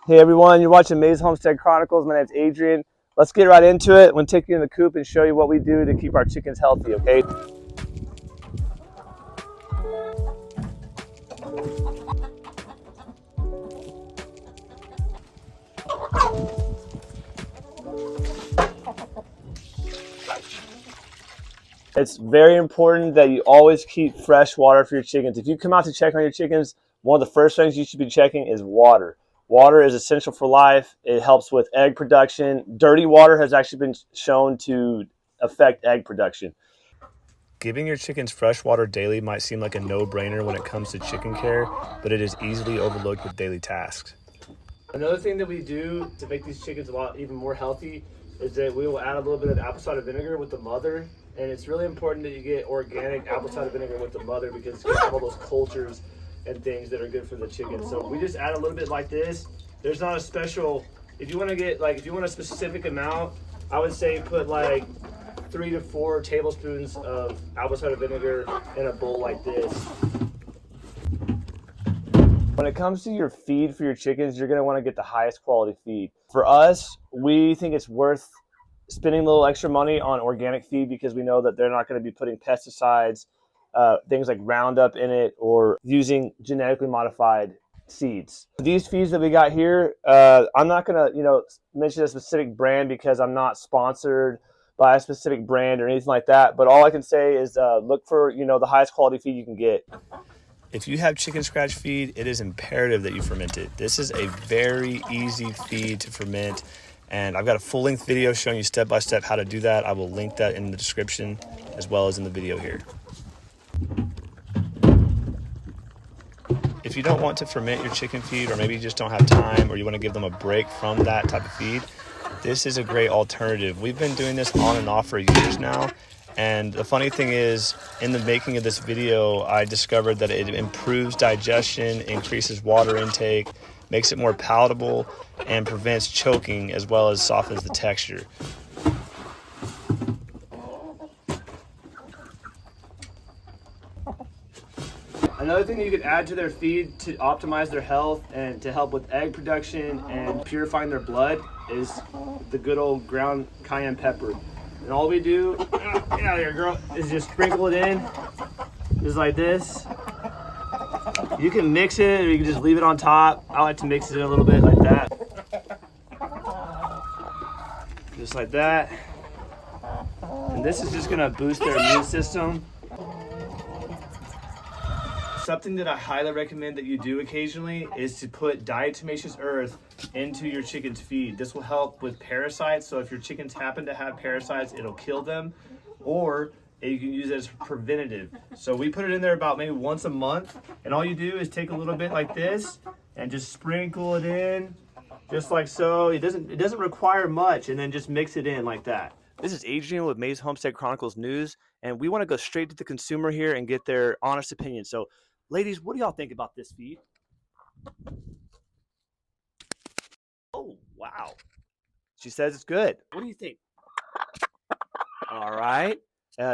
Hey everyone, you're watching Maze Homestead Chronicles. My name's Adrian. Let's get right into it. I'm going to take you in the coop and show you what we do to keep our chickens healthy, okay? It's very important that you always keep fresh water for your chickens. If you come out to check on your chickens, one of the first things you should be checking is water. Water is essential for life. It helps with egg production. Dirty water has actually been shown to affect egg production. Giving your chickens fresh water daily might seem like a no-brainer when it comes to chicken care, but it is easily overlooked with daily tasks. Another thing that we do to make these chickens a lot even more healthy is that we will add a little bit of apple cider vinegar with the mother. And it's really important that you get organic apple cider vinegar with the mother because it's going to have all those cultures and things that are good for the chicken. So we just add a little bit like this. There's not a special, if you want to get if you want a specific amount, I would say put like 3 to 4 tablespoons of apple cider vinegar in a bowl like this. When it comes to your feed for your chickens, you're going to want to get the highest quality feed. For us, we think it's worth spending a little extra money on organic feed because we know that they're not going to be putting pesticides, things like Roundup in it, or using genetically modified seeds. These feeds that we got here, I'm not going to, mention a specific brand because I'm not sponsored by a specific brand or anything like that. But all I can say is look for, the highest quality feed you can get. If you have chicken scratch feed, it is imperative that you ferment it. This is a very easy feed to ferment, and I've got a full-length video showing you step-by-step how to do that. I will link that in the description as well as in the video here. If you don't want to ferment your chicken feed, or maybe you just don't have time, or you want to give them a break from that type of feed, this is a great alternative. We've been doing this on and off for years now. And the funny thing is, in the making of this video, I discovered that it improves digestion, increases water intake, makes it more palatable, and prevents choking as well as softens the texture. Another thing that you could add to their feed to optimize their health and to help with egg production and purifying their blood is the good old ground cayenne pepper. And all we do, get out of here, girl, is just sprinkle it in, just like this. You can mix it, or you can just leave it on top. I like to mix it in a little bit like that. Just like that. And this is just gonna boost their immune system. Something that I highly recommend that you do occasionally is to put diatomaceous earth into your chicken's feed. This will help with parasites. So if your chickens happen to have parasites, it'll kill them, or you can use it as preventative. So we put it in there about maybe once a month, and all you do is take a little bit like this and just sprinkle it in, just like so. It doesn't require much, and then just mix it in like that. This is Adrian with Maze Homestead Chronicles News, and we want to go straight to the consumer here and get their honest opinion. So, ladies, what do y'all think about this feed? Oh, wow. She says it's good. What do you think? All right.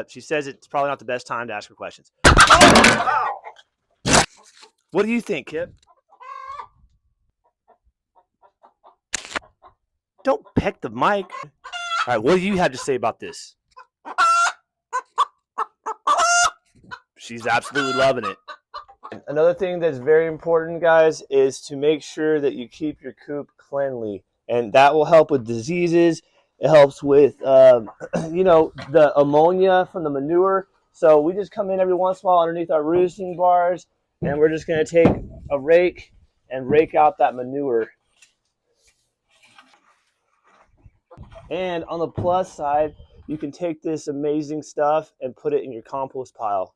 She says it's probably not the best time to ask her questions. Oh, wow. What do you think, Kip? Don't peck the mic. All right, what do you have to say about this? She's absolutely loving it. Another thing that's very important, guys, is to make sure that you keep your coop cleanly, and that will help with diseases. It helps with, the ammonia from the manure. So we just come in every once in a while underneath our roosting bars, and we're just going to take a rake and rake out that manure. And on the plus side, you can take this amazing stuff and put it in your compost pile.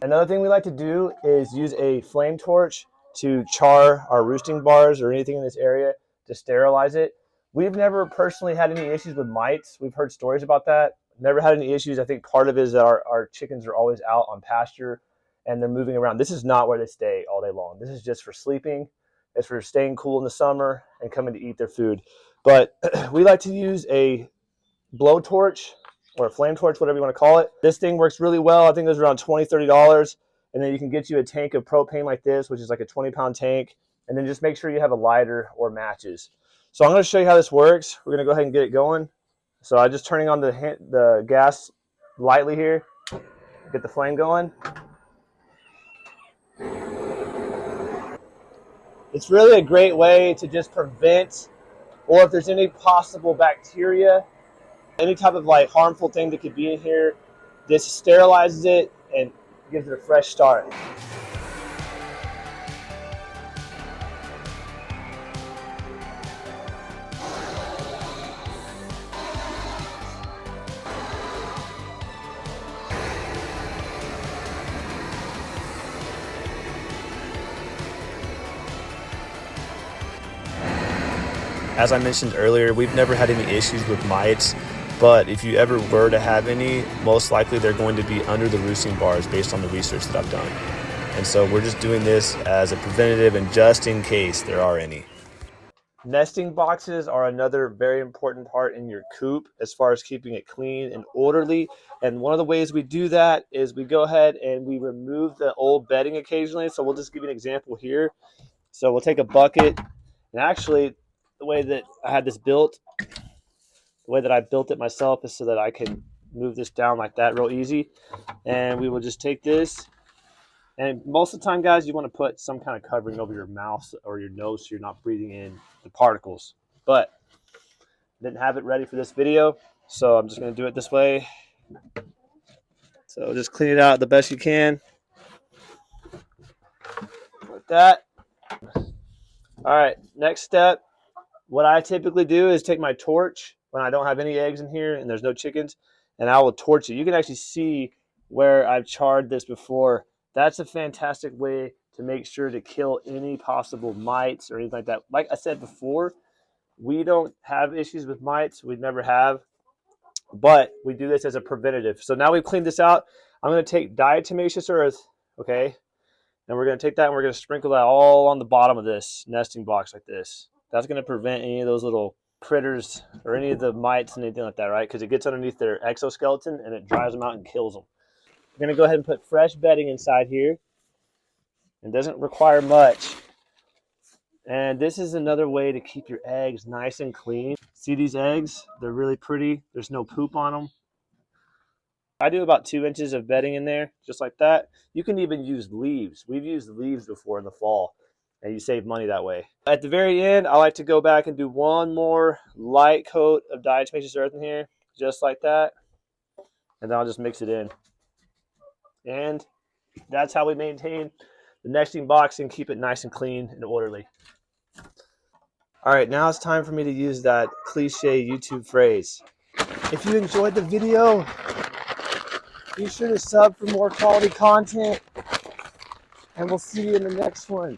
Another thing we like to do is use a flame torch to char our roosting bars or anything in this area to sterilize it. We've never personally had any issues with mites. We've heard stories about that. Never had any issues. I think part of it is that our chickens are always out on pasture and they're moving around. This is not where they stay all day long. This is just for sleeping. It's for staying cool in the summer and coming to eat their food. But we like to use a blowtorch or a flame torch, whatever you want to call it. This thing works really well. I think it was around $20, $30. And then you can get you a tank of propane like this, which is like a 20-pound tank. And then just make sure you have a lighter or matches. So I'm going to show you how this works. We're going to go ahead and get it going. So I'm just turning on the gas lightly here. Get the flame going. It's really a great way to just prevent, or if there's any possible bacteria, any type of like harmful thing that could be in here, this sterilizes it and gives it a fresh start. As I mentioned earlier, we've never had any issues with mites, but if you ever were to have any, most likely they're going to be under the roosting bars based on the research that I've done. And so we're just doing this as a preventative and just in case there are any. Nesting boxes are another very important part in your coop as far as keeping it clean and orderly. And one of the ways we do that is we go ahead and we remove the old bedding occasionally. So we'll just give you an example here. So we'll take a bucket, and actually the way that I had this built, the way that I built it myself is so that I can move this down like that real easy. And we will just take this, and most of the time, guys, you want to put some kind of covering over your mouth or your nose so you're not breathing in the particles. But I didn't have it ready for this video, so I'm just going to do it this way. So just clean it out the best you can. Like that. All right, next step. What I typically do is take my torch when I don't have any eggs in here and there's no chickens, and I will torch it. You can actually see where I've charred this before. That's a fantastic way to make sure to kill any possible mites or anything like that. Like I said before, we don't have issues with mites. We never have, but we do this as a preventative. So now we've cleaned this out. I'm going to take diatomaceous earth, okay, and we're going to take that and we're going to sprinkle that all on the bottom of this nesting box like this. That's going to prevent any of those little critters or any of the mites and anything like that, right? Because it gets underneath their exoskeleton and it drives them out and kills them. We're going to go ahead and put fresh bedding inside here. It doesn't require much. And this is another way to keep your eggs nice and clean. See these eggs? They're really pretty. There's no poop on them. I do about 2 inches of bedding in there, just like that. You can even use leaves. We've used leaves before in the fall, and you save money that way. At the very end, I like to go back and do one more light coat of diatomaceous earth in here, just like that. And then I'll just mix it in. And that's how we maintain the nesting box and keep it nice and clean and orderly. All right, now it's time for me to use that cliche YouTube phrase. If you enjoyed the video, be sure to sub for more quality content, and we'll see you in the next one.